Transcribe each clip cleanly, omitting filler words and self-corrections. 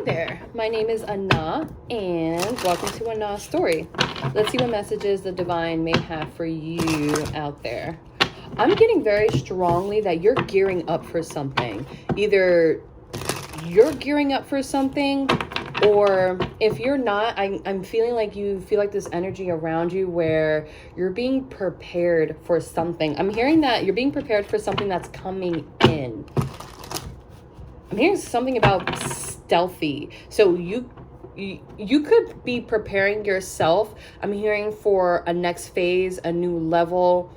there, my name is Ana, and welcome to Ana's story. Let's see what messages the divine may have for you out there. I'm getting very strongly that you're gearing up for something. Either you're gearing up for something, or if you're not, I'm feeling like you feel like this energy around you where you're being prepared for something. I'm hearing that you're being prepared for something that's coming in. I'm hearing something about stealthy. So you could be preparing yourself. I'm hearing for a next phase, a new level.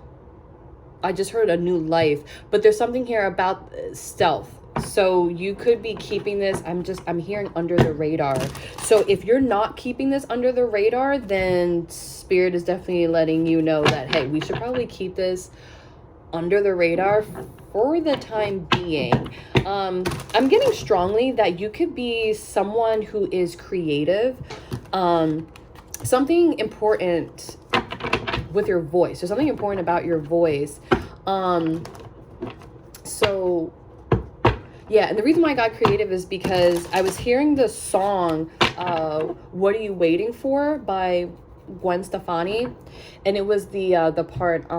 I just heard a new life, but there's something here about stealth. So you could be keeping this, I'm hearing under the radar. So if you're not keeping this under the radar, then Spirit is definitely letting you know that, hey, we should probably keep this under the radar for the time being. I'm getting strongly that you could be someone who is creative. Something important with your voice. There's something important about your voice. So yeah, and the reason why I got creative is because I was hearing the song, What Are You Waiting For by Gwen Stefani. And it was the part,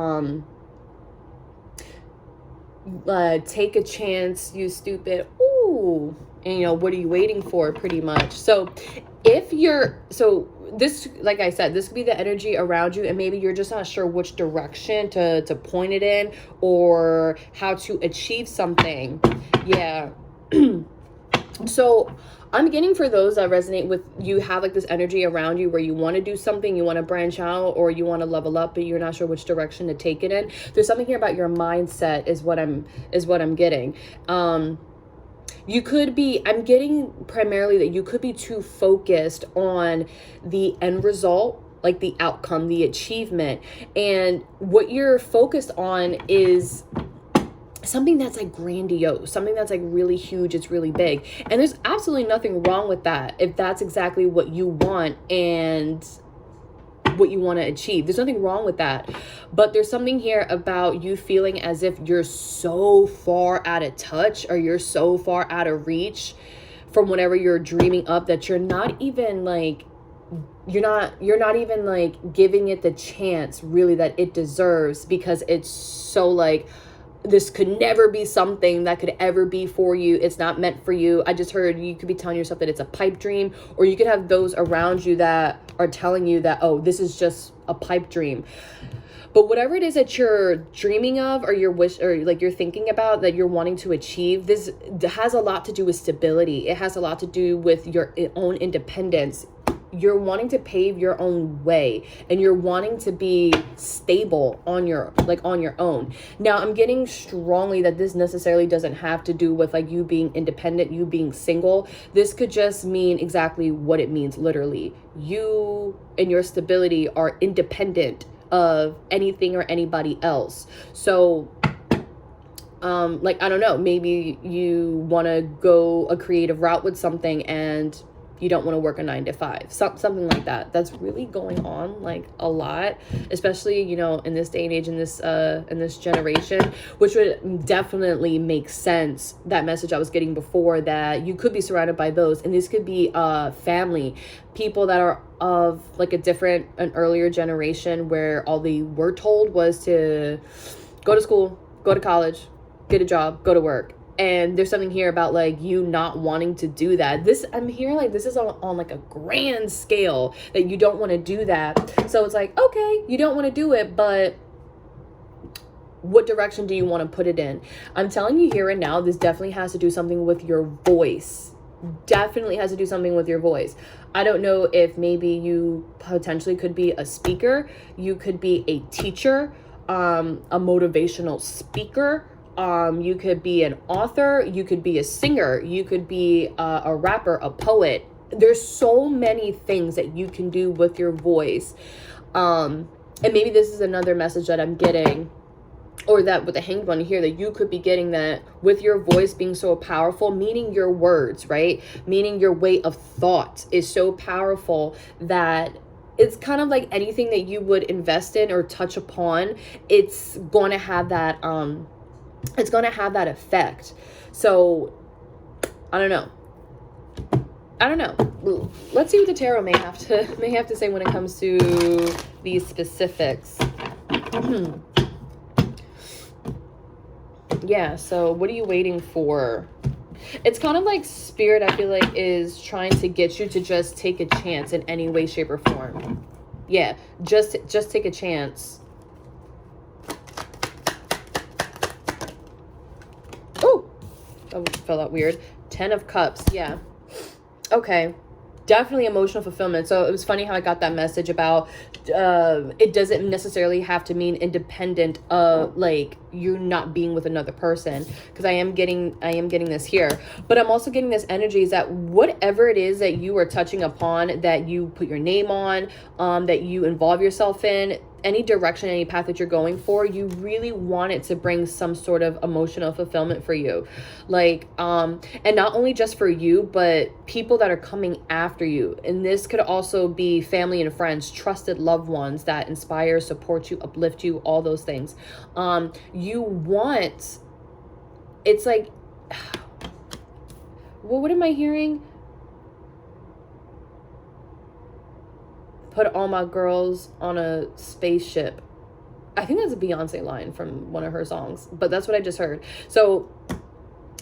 take a chance, you stupid, ooh, and what are you waiting for, pretty much. So this, like I said, this could be the energy around you, and maybe you're just not sure which direction to point it in or how to achieve something. Yeah. So I'm getting, for those that resonate with, you have like this energy around you where you want to do something, you want to branch out, or you want to level up, but you're not sure which direction to take it in. There's something here about your mindset is what I'm getting. You could be, I'm getting primarily that you could be too focused on the end result, like the outcome, the achievement. And what you're focused on is something that's like grandiose, something that's like really huge, it's really big. And there's absolutely nothing wrong with that if that's exactly what you want and what you want to achieve. There's nothing wrong with that. But there's something here about you feeling as if you're so far out of touch, or you're so far out of reach from whatever you're dreaming up, that you're not even like giving it the chance really that it deserves, because it's so like, this could never be something that could ever be for you. It's not meant for you. I just heard you could be telling yourself that it's a pipe dream, or you could have those around you that are telling you that, oh, this is just a pipe dream. But whatever it is that you're dreaming of, or your wish, or like you're thinking about, that you're wanting to achieve, this has a lot to do with stability. It has a lot to do with your own independence. You're wanting to pave your own way, and you're wanting to be stable on your own. Now, I'm getting strongly that this necessarily doesn't have to do with like you being independent, you being single. This could just mean exactly what it means, literally. You and your stability are independent of anything or anybody else. So like, I don't know, maybe you want to go a creative route with something, and you don't want to work a 9-to-5, something like that. That's really going on like a lot, especially, in this day and age, in this generation, which would definitely make sense. That message I was getting before, that you could be surrounded by those, and this could be family, people that are of like an earlier generation, where all they were told was to go to school, go to college, get a job, go to work. And there's something here about like you not wanting to do that. I'm hearing like this is on like a grand scale, that you don't want to do that. So it's like, okay, you don't want to do it, but what direction do you want to put it in? I'm telling you here and now, this definitely has to do something with your voice. Definitely has to do something with your voice. I don't know if maybe you potentially could be a speaker. You could be a teacher, a motivational speaker. You could be an author, you could be a singer, you could be a rapper, a poet. There's so many things that you can do with your voice. And maybe this is another message that I'm getting, or that with the Hanged One here, that you could be getting, that with your voice being so powerful, meaning your words, right? Meaning your way of thought is so powerful that it's kind of like anything that you would invest in or touch upon, it's going to have that, it's going to have that effect. So I don't know. I don't know. Let's see what the tarot may have to say when it comes to these specifics. Yeah, so what are you waiting for? It's kind of like Spirit, I feel like, is trying to get you to just take a chance in any way, shape, or form. Yeah, just take a chance. Oh, that fell out weird. 10 of Cups, yeah. Okay. Definitely emotional fulfillment. So it was funny how I got that message about it doesn't necessarily have to mean independent of like you not being with another person, because I am getting this here, but I'm also getting this energy is that whatever it is that you are touching upon, that you put your name on, that you involve yourself in, any direction, any path that you're going for, you really want it to bring some sort of emotional fulfillment for you. Like, and not only just for you, but people that are coming after you. And this could also be family and friends, trusted loved ones that inspire, support you, uplift you, all those things. You want, it's like, well, what am I hearing? Put all my girls on a spaceship. I think that's a Beyonce line from one of her songs, but that's what I just heard. So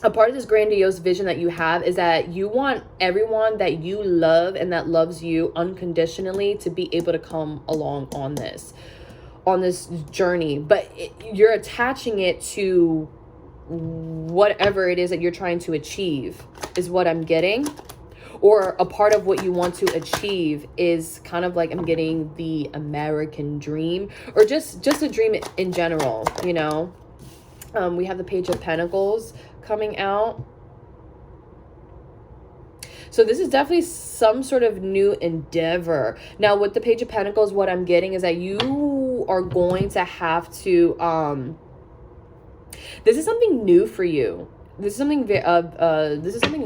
a part of this grandiose vision that you have is that you want everyone that you love and that loves you unconditionally to be able to come along on this journey, but you're attaching it to whatever it is that you're trying to achieve is what I'm getting. Or a part of what you want to achieve is kind of like, I'm getting the American dream, or just a dream in general, you know. We have the Page of Pentacles coming out. So this is definitely some sort of new endeavor. Now with the Page of Pentacles, what I'm getting is that you are going to have to, this is something new for you. This is something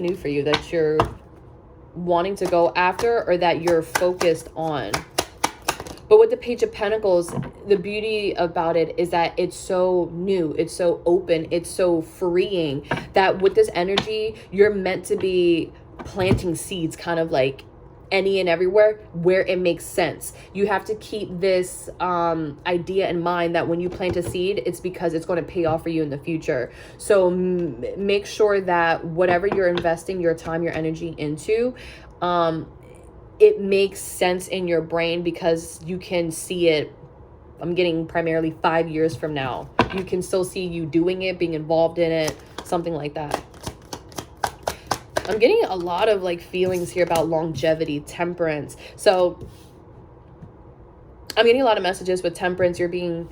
new for you that you're wanting to go after, or that you're focused on. But with the Page of Pentacles, the beauty about it is that it's so new, it's so open, it's so freeing, that with this energy, you're meant to be planting seeds kind of like any and everywhere where it makes sense. You have to keep this idea in mind that when you plant a seed, it's because it's going to pay off for you in the future. So make sure that whatever you're investing your time, your energy into, it makes sense in your brain, because you can see it. I'm getting primarily 5 years from now. You can still see you doing it, being involved in it, something like that. I'm getting a lot of like feelings here about longevity, temperance. So I'm getting a lot of messages with temperance. You're being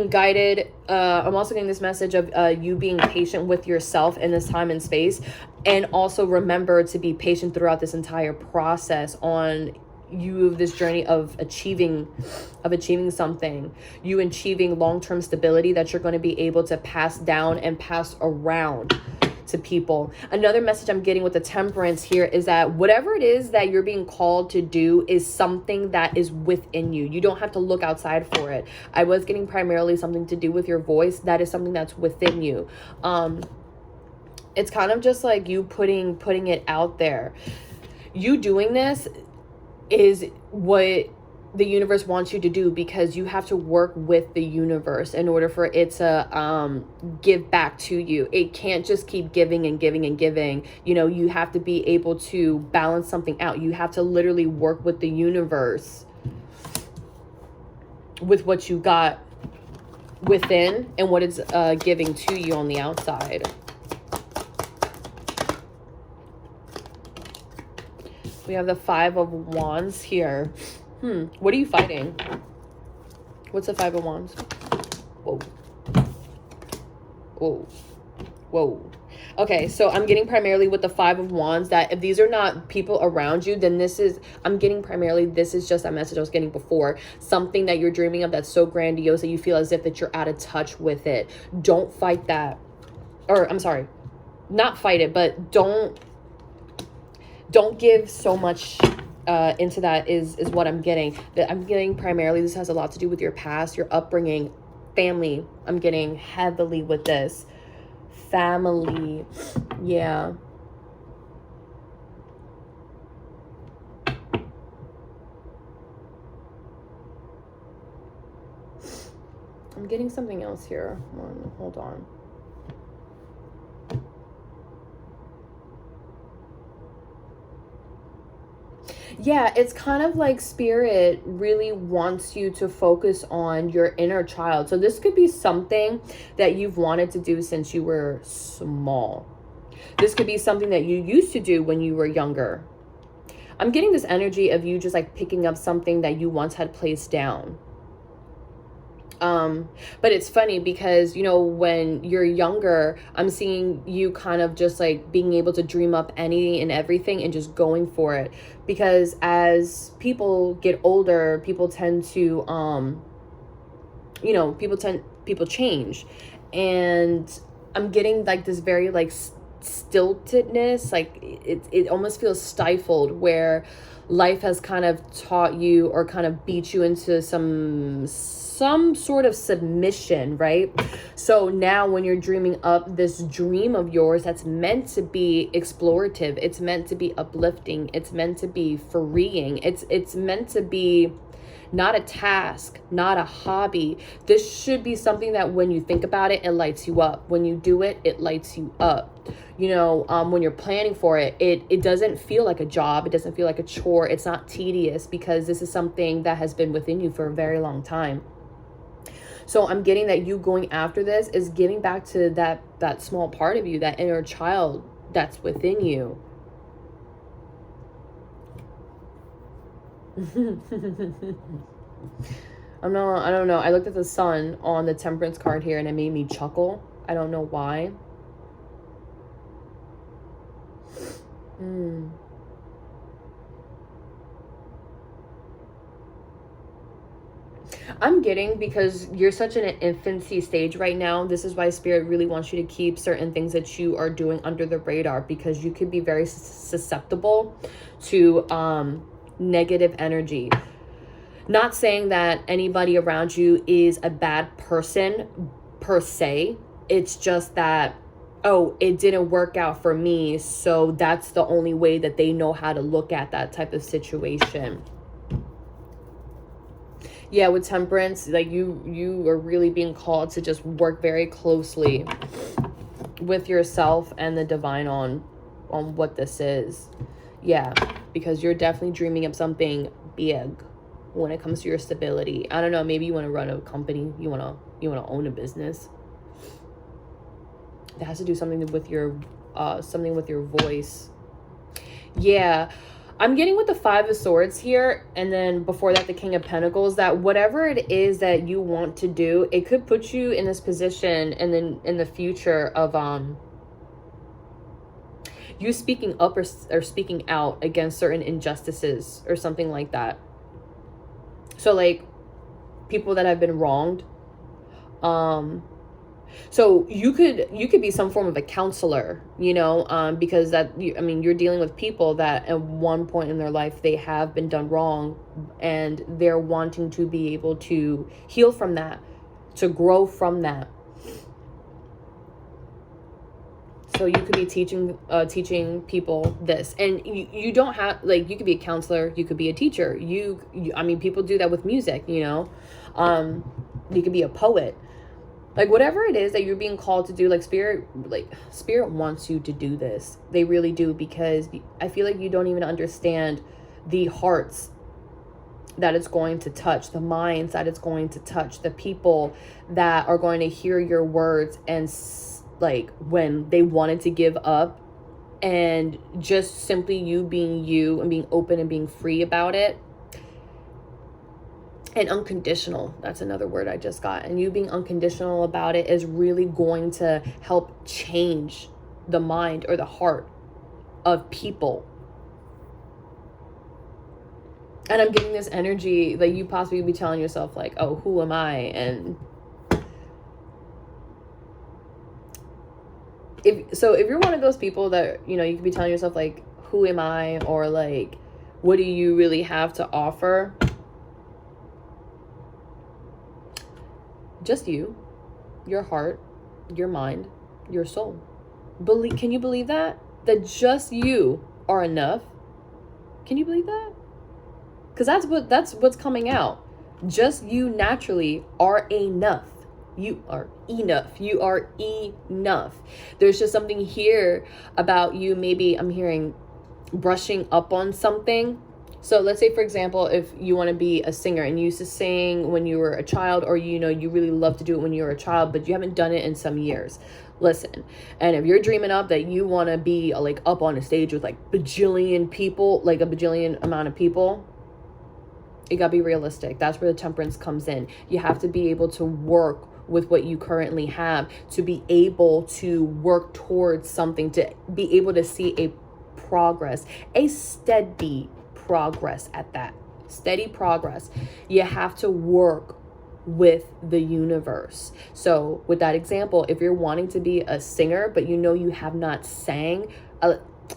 guided. I'm also getting this message of you being patient with yourself in this time and space. And also remember to be patient throughout this entire process on this journey of achieving something, you achieving long-term stability that you're going to be able to pass down and pass around to people. Another message I'm getting with the temperance here is that whatever it is that you're being called to do is something that is within you. You don't have to look outside for it. I was getting primarily something to do with your voice. That is something that's within you. It's kind of just like you putting it out there. You doing this is what the universe wants you to do, because you have to work with the universe in order for it to give back to you. It can't just keep giving and giving and giving. You know, you have to be able to balance something out. You have to literally work with the universe with what you got within and what it's giving to you on the outside. We have the Five of Wands here. What are you fighting? What's the Five of Wands? Whoa. Whoa. Whoa. Okay, so I'm getting primarily with the Five of Wands that if these are not people around you, then I'm getting primarily, this is just a message I was getting before. Something that you're dreaming of that's so grandiose that you feel as if that you're out of touch with it. Don't fight that. Or, I'm sorry, not fight it, but don't give so much into that is what I'm getting. That I'm getting primarily, this has a lot to do with your past, your upbringing, family. I'm getting heavily with this. Family. Yeah. I'm getting something else here. Hold on. Yeah, it's kind of like spirit really wants you to focus on your inner child. So this could be something that you've wanted to do since you were small. This could be something that you used to do when you were younger. I'm getting this energy of you just like picking up something that you once had placed down. But it's funny because, you know, when you're younger, I'm seeing you kind of just like being able to dream up any and everything and just going for it. Because as people get older, people tend to, you know, people change. And I'm getting like this very like stiltedness, like it almost feels stifled, where life has kind of taught you or kind of beat you into some sort of submission, right? So now when you're dreaming up this dream of yours that's meant to be explorative, it's meant to be uplifting, it's meant to be freeing, it's meant to be not a task, not a hobby. This should be something that when you think about it, it lights you up. When you do it, it lights you up. You know, when you're planning for it, it doesn't feel like a job. It doesn't feel like a chore. It's not tedious because this is something that has been within you for a very long time. So I'm getting that you going after this is giving back to that small part of you, that inner child that's within you. I don't know. I looked at the sun on the Temperance card here and it made me chuckle. I don't know why. I'm getting, because you're such in an infancy stage right now, this is why Spirit really wants you to keep certain things that you are doing under the radar, because you could be very susceptible to negative energy. Not saying that anybody around you is a bad person per se. It's just that, oh, it didn't work out for me, so that's the only way that they know how to look at that type of situation. Yeah, with Temperance, like you are really being called to just work very closely with yourself and the divine on what this is. Yeah, because you're definitely dreaming of something big when it comes to your stability. I don't know, maybe you want to run a company, you want to own a business. It has to do something with your voice. Yeah. I'm getting with the Five of Swords here, and then before that, the King of Pentacles, that whatever it is that you want to do, it could put you in this position and then in the future of you speaking up or speaking out against certain injustices or something like that. So like people that have been wronged. So you could be some form of a counselor, you know, because you're dealing with people that at one point in their life, they have been done wrong and they're wanting to be able to heal from that, to grow from that. So you could be teaching people this, and you don't have, like, you could be a counselor, you could be a teacher. People do that with music, you know, you could be a poet. Like whatever it is that you're being called to do, like spirit wants you to do this. They really do, because I feel like you don't even understand the hearts that it's going to touch, the minds that it's going to touch, the people that are going to hear your words and like when they wanted to give up, and just simply you being you and being open and being free about it. And unconditional, that's another word I just got. And you being unconditional about it is really going to help change the mind or the heart of people. And I'm getting this energy, like you possibly be telling yourself like, oh, who am I? And if you're one of those people that, you know, you could be telling yourself like, who am I? Or like, what do you really have to offer? Just you, your heart, your mind, your soul. Can you believe that? That just you are enough? Can you believe that? Because that's what's coming out. Just you naturally are enough. You are enough. You are enough. There's just something here about you. Maybe I'm hearing brushing up on something. So let's say, for example, if you want to be a singer and you used to sing when you were a child, or, you know, you really love to do it when you were a child, but you haven't done it in some years. Listen, and if you're dreaming up that you want to be like up on a stage with like bajillion people, like a bajillion amount of people, you gotta be realistic. That's where the temperance comes in. You have to be able to work with what you currently have, to be able to work towards something, to be able to see a progress, a steady progress at that. Steady progress. You have to work with the universe. So with that example, if you're wanting to be a singer, but you know you have not sang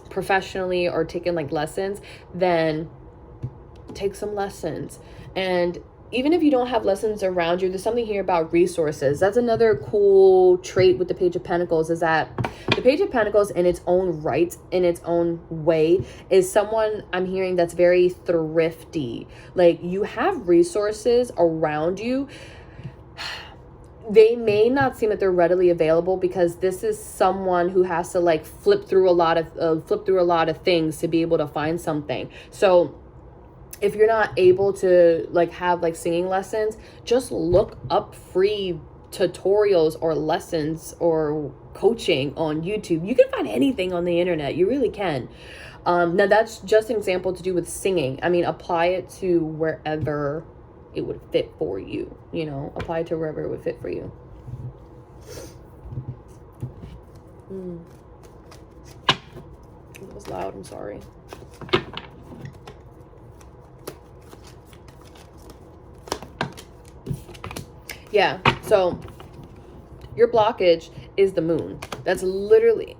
professionally or taken like lessons, then take some lessons. And even if you don't have lessons around you, there's something here about resources. That's another cool trait with the Page of Pentacles, is that the Page of Pentacles in its own right, in its own way, is someone I'm hearing that's very thrifty. Like, you have resources around you. They may not seem that they're readily available, because this is someone who has to like flip through a lot of things to be able to find something. So if you're not able to like have like singing lessons, just look up free tutorials or lessons or coaching on YouTube. You can find anything on the internet. You really can. Now that's just an example to do with singing. I mean, apply it to wherever it would fit for you. You know, apply it to wherever it would fit for you. It was loud. I'm sorry. Yeah, so your blockage is the moon. That's literally,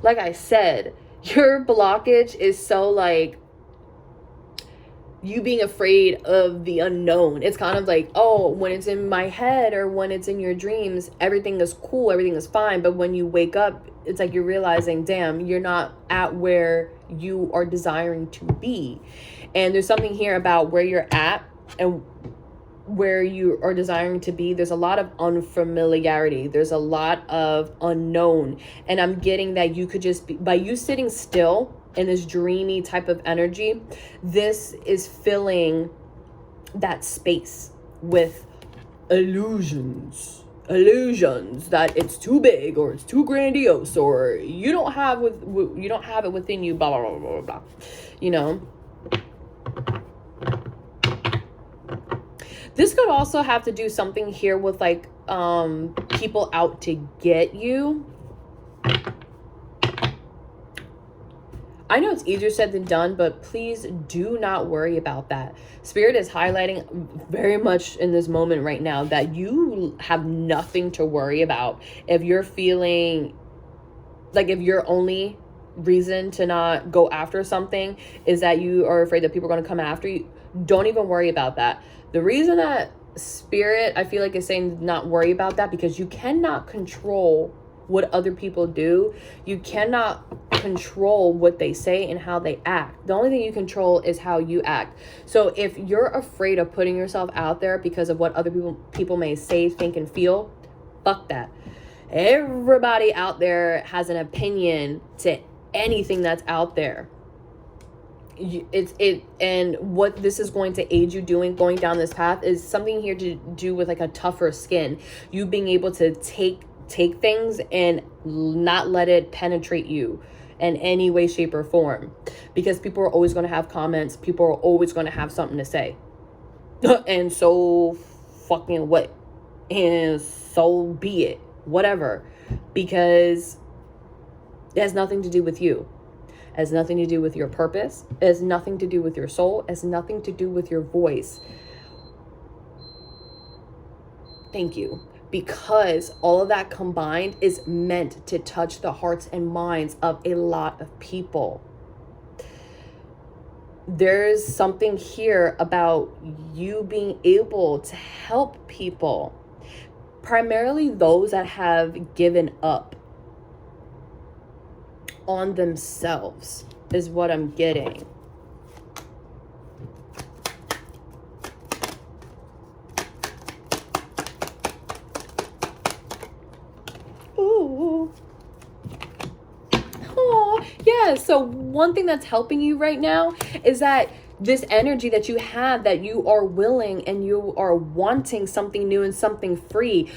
like I said, your blockage is so like you being afraid of the unknown. It's kind of like, oh, when it's in my head or when it's in your dreams, everything is cool, everything is fine. But when you wake up, it's like you're realizing, damn, you're not at where you are desiring to be. And there's something here about where you're at and where you are desiring to be. There's a lot of unfamiliarity. There's a lot of unknown. And I'm getting that you could just be, by you sitting still in this dreamy type of energy, this is filling that space with illusions that it's too big or it's too grandiose or you don't have it within you, blah blah blah blah blah, you know. This could also have to do something here with like people out to get you. I know it's easier said than done, but please do not worry about that. Spirit is highlighting very much in this moment right now that you have nothing to worry about. If you're feeling like, if your only reason to not go after something is that you are afraid that people are going to come after you, don't even worry about that. The reason that Spirit, I feel like, is saying not worry about that, because you cannot control what other people do. You cannot control what they say and how they act. The only thing you control is how you act. So if you're afraid of putting yourself out there because of what other people may say, think, and feel, fuck that. Everybody out there has an opinion to anything that's out there. And what this is going to aid you going down this path is something here to do with like a tougher skin. You being able to take things and not let it penetrate you in any way, shape, or form, because people are always going to have comments. People are always going to have something to say. And so fucking what? And so be it. Whatever. Because it has nothing to do with you. It has nothing to do with your purpose. It has nothing to do with your soul. It has nothing to do with your voice. Thank you. Because all of that combined is meant to touch the hearts and minds of a lot of people. There's something here about you being able to help people, primarily those that have given up on themselves, is what I'm getting. So one thing that's helping you right now is that this energy that you have, that you are willing and you are wanting something new and something free.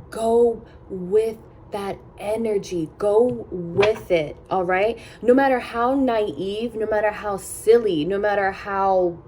Go with that energy. Go with it. All right. No matter how naive, no matter how silly, no matter how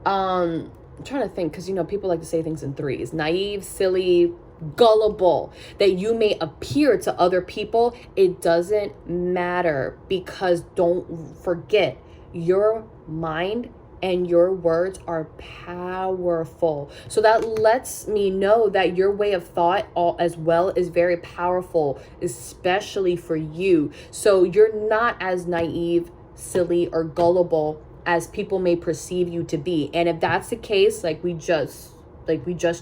I'm trying to think, because people like to say things in threes: naive, silly, gullible, that you may appear to other people, it doesn't matter, because don't forget, your mind and your words are powerful. So that lets me know that your way of thought as well is very powerful, especially for you. So you're not as naive, silly, or gullible as people may perceive you to be. And if that's the case, like we just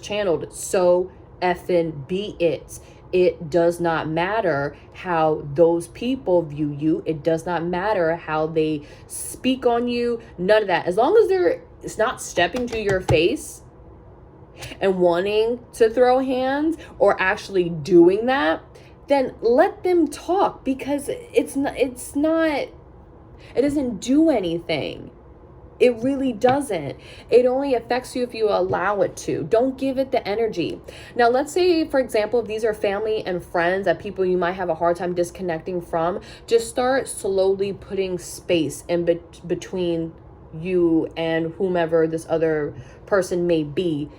channeled, so effing be it. It does not matter how those people view you. It does not matter how they speak on you. None of that. As long as it's not stepping to your face and wanting to throw hands or actually doing that, then let them talk, because it doesn't do anything. It really doesn't. It only affects you if you allow it to. Don't give it the energy. Now, let's say, for example, if these are family and friends, that people you might have a hard time disconnecting from, just start slowly putting space in between you and whomever this other person may be.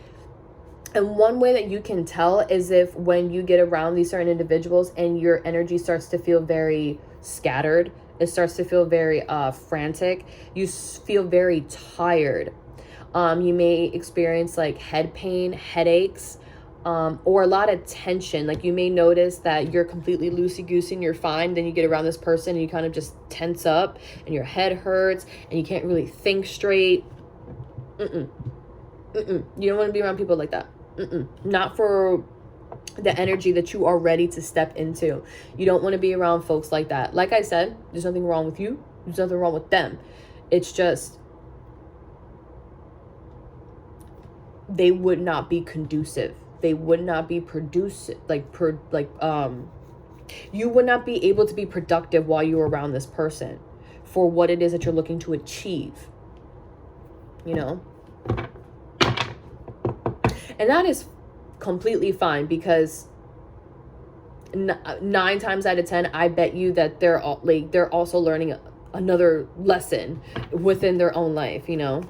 And one way that you can tell is if when you get around these certain individuals and your energy starts to feel very scattered, it starts to feel very frantic, you feel very tired. You may experience like head pain, headaches, or a lot of tension. Like you may notice that you're completely loosey-goosey and you're fine. Then you get around this person and you kind of just tense up and your head hurts and you can't really think straight. You don't want to be around people like that. Not for the energy that you are ready to step into. You don't want to be around folks like that. Like I said, there's nothing wrong with you. There's nothing wrong with them. It's just they would not be conducive. They would not be you would not be able to be productive while you're around this person for what it is that you're looking to achieve. And that is completely fine, because 9 times out of 10, I bet you that they're also learning another lesson within their own life. That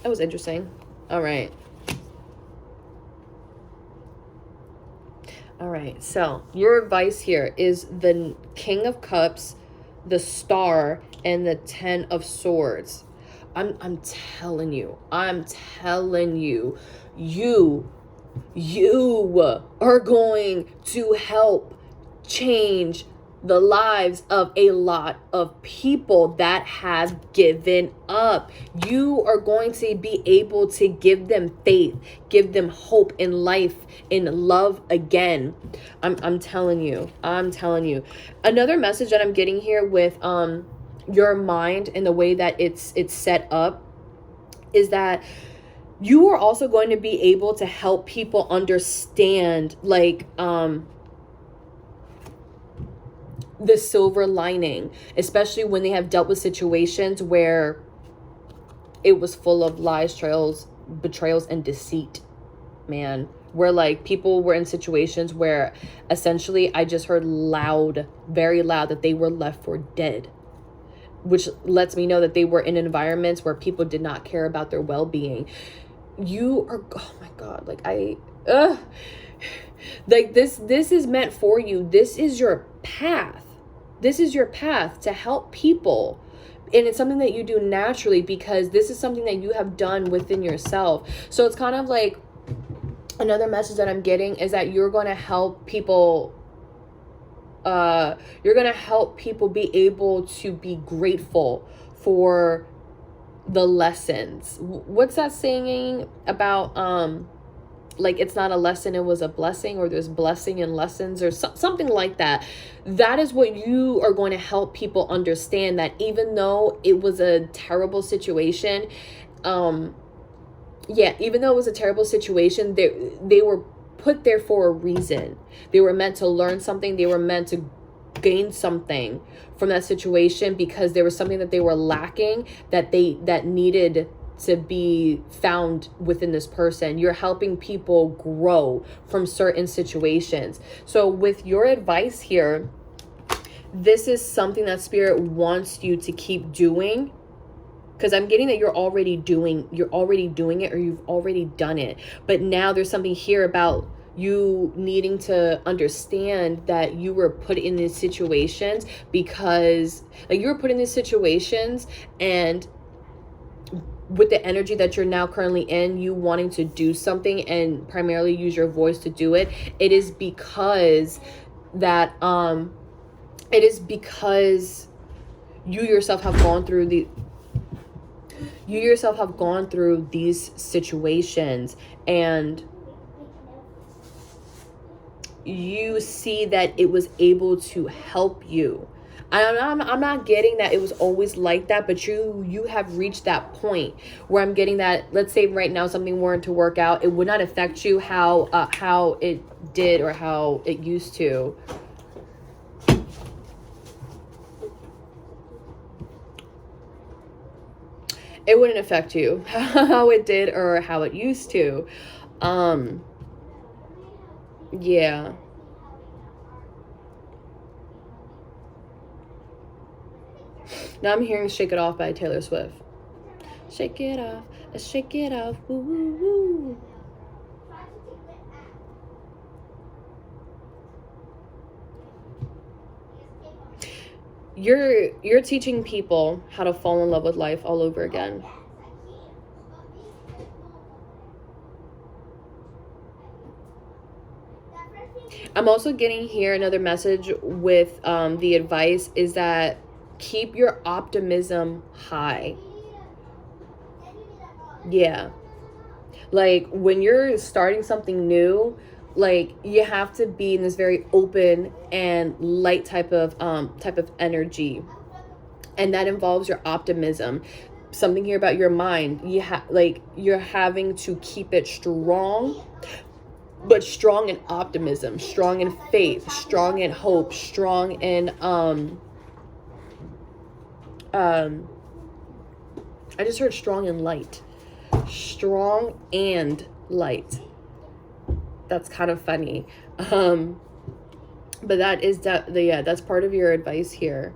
was interesting. All right. So your advice here is the King of Cups, the Star, and the 10 of Swords. I'm telling you, you are going to help change the lives of a lot of people that have given up. You are going to be able to give them faith, give them hope in life, in love again. I'm telling you. Another message that I'm getting here with your mind and the way that it's set up is that you are also going to be able to help people understand the silver lining, especially when they have dealt with situations where it was full of lies, betrayals, and deceit, man. Where people were in situations where essentially I just heard very loud, that they were left for dead, which lets me know that they were in environments where people did not care about their well-being. You are, oh my God, this is meant for you. This is your path. This is your path to help people. And it's something that you do naturally, because this is something that you have done within yourself. So it's kind of like another message that I'm getting is that you're going to help people. You're going to help people be able to be grateful for the lessons. What's that saying about, it's not a lesson, it was a blessing, or there's blessing and lessons, or something like that. That is what you are going to help people understand, that even though it was a terrible situation, Yeah, even though it was a terrible situation, they were put there for a reason. They were meant to learn something. They were meant to gain something from that situation, because there was something that they were lacking that needed to be found within this person. You're helping people grow from certain situations. So with your advice here, this is something that Spirit wants you to keep doing, because I'm getting that you're already doing it, or you've already done it. But now there's something here about you needing to understand that you were put in these situations because, like, you were put in these situations, and with the energy that you're now currently in, you wanting to do something and primarily use your voice to do it, it is because that it is because you yourself have gone through these situations, and you see that it was able to help you. I'm not getting that it was always like that, but you have reached that point where I'm getting that, let's say right now something weren't to work out, it would not affect you how it did or how it used to. It wouldn't affect you how it did or how it used to. Yeah. Now I'm hearing Shake It Off by Taylor Swift. Shake it off, shake it off, woo, woo, woo. You're teaching people how to fall in love with life all over again. I'm also getting here another message with the advice is that keep your optimism high. Yeah. Like when you're starting something new, like you have to be in this very open and light type of energy, and that involves your optimism. Something here about your mind, you're having to keep it strong, but strong in optimism, strong in faith, strong in hope, strong in I just heard strong and light. Strong and light. That's kind of funny. But that is that's part of your advice here.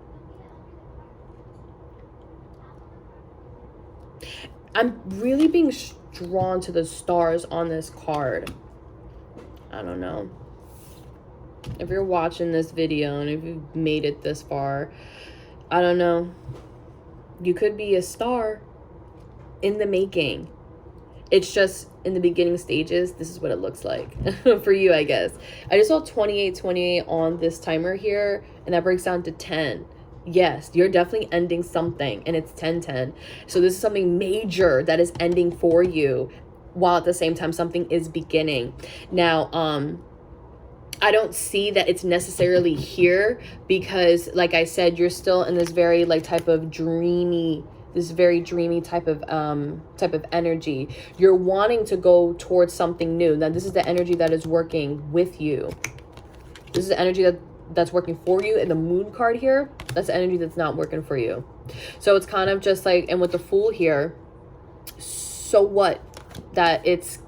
I'm really being drawn to the stars on this card. I don't know. If you're watching this video and if you've made it this far, I don't know. You could be a star in the making. It's just in the beginning stages. This is what it looks like for you, I guess. I just saw 2828 on this timer here, and that breaks down to 10. Yes, you're definitely ending something, and it's 1010. So this is something major that is ending for you, while at the same time something is beginning. Now, I don't see that it's necessarily here because, like I said, you're still in this very type of dreamy type of energy. You're wanting to go towards something new. Now, this is the energy that is working with you. This is the energy that's working for you. And the moon card here, that's the energy that's not working for you. So it's kind of just like, and with the Fool here, so what that it's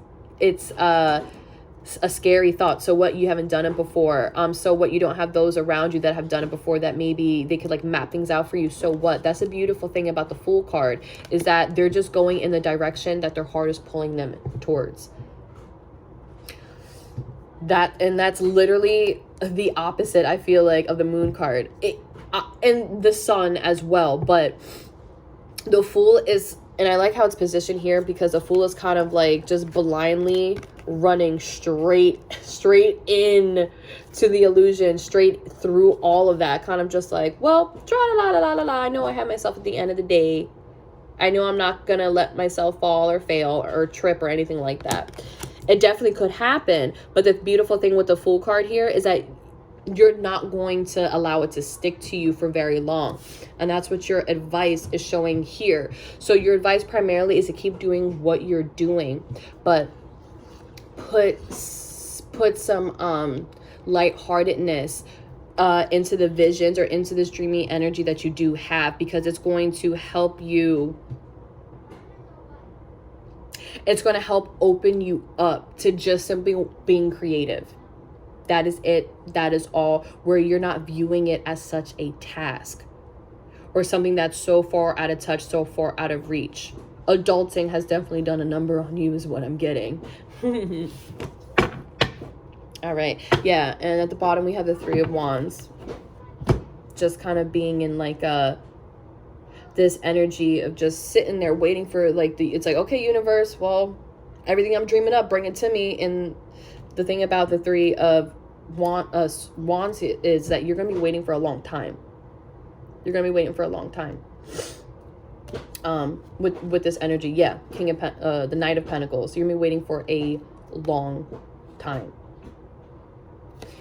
a scary thought. So what, you haven't done it before. So what, you don't have those around you that have done it before that maybe they could map things out for you. So what? That's a beautiful thing about the Fool card, is that they're just going in the direction that their heart is pulling them towards. And that's literally the opposite, I feel like, of the Moon card. And the Sun as well, but the Fool is, and I like how it's positioned here, because the Fool is kind of just blindly running straight in to the illusion, straight through all of that, kind of just well, I know I have myself at the end of the day. I know I'm not gonna let myself fall or fail or trip or anything like that. It definitely could happen, but the beautiful thing with the Fool card here is that you're not going to allow it to stick to you for very long. And that's what your advice is showing here. So your advice primarily is to keep doing what you're doing, but put some lightheartedness into the visions or into this dreamy energy that you do have, because it's going to help you. It's going to help open you up to just simply being creative. That is it. That is all, where you're not viewing it as such a task or something that's so far out of touch, so far out of reach. Adulting has definitely done a number on you is what I'm getting. All right. Yeah. And at the bottom, we have the Three of Wands. Just kind of being in like this energy of just sitting there waiting for like it's like, okay, universe, well, everything I'm dreaming up, bring it to me. And the thing about the Three of Wands is that you're going to be waiting for a long time. You're going to be waiting for a long time. With this energy. Yeah. The Knight of Pentacles. You're going to be waiting for a long time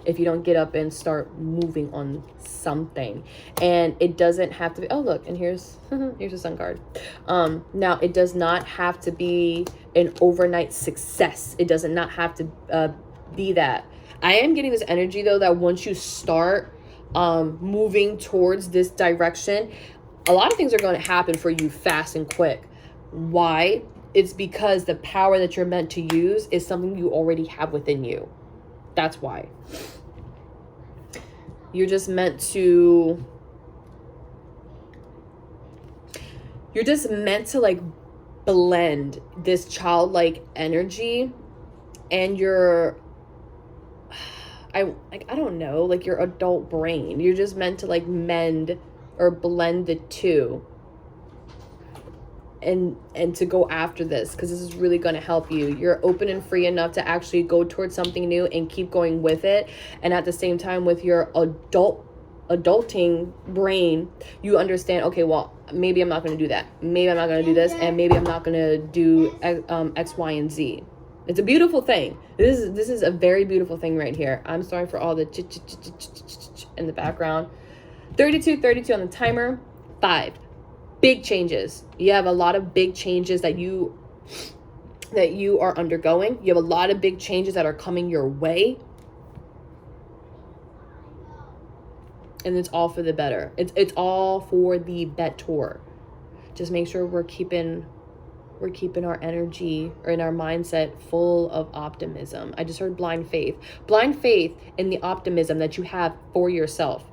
if you don't get up and start moving on something. And it doesn't have to be, oh look, and here's a Sun card. Now it does not have to be an overnight success. It does not have to be that. I am getting this energy though that once you start moving towards this direction, a lot of things are going to happen for you fast and quick. Why? It's because the power that you're meant to use is something you already have within you. That's why. You're just meant to like blend this childlike energy and your I don't know, like your adult brain. You're just meant to like mend or blend the two. And to go after this, because this is really going to help you. You're open and free enough to actually go towards something new and keep going with it. And at the same time, with your adulting brain, you understand, okay, well, maybe I'm not going to do that. Maybe I'm not going to do this. And maybe I'm not going to do X, Y, and Z. It's a beautiful thing. This is a very beautiful thing right here. I'm sorry for all the in the background. 32 on the timer. 5. Big changes. You have a lot of big changes that you are undergoing. You have a lot of big changes that are coming your way. And it's all for the better. It's all for the better. Just make sure we're keeping our energy or in our mindset full of optimism. I just heard blind faith. Blind faith in the optimism that you have for yourself.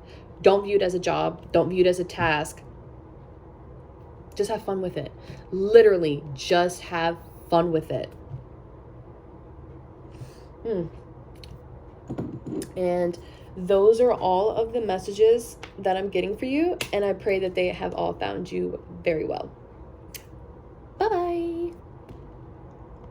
Don't view it as a job. Don't view it as a task. Just have fun with it. Literally, just have fun with it. And those are all of the messages that I'm getting for you. And I pray that they have all found you very well.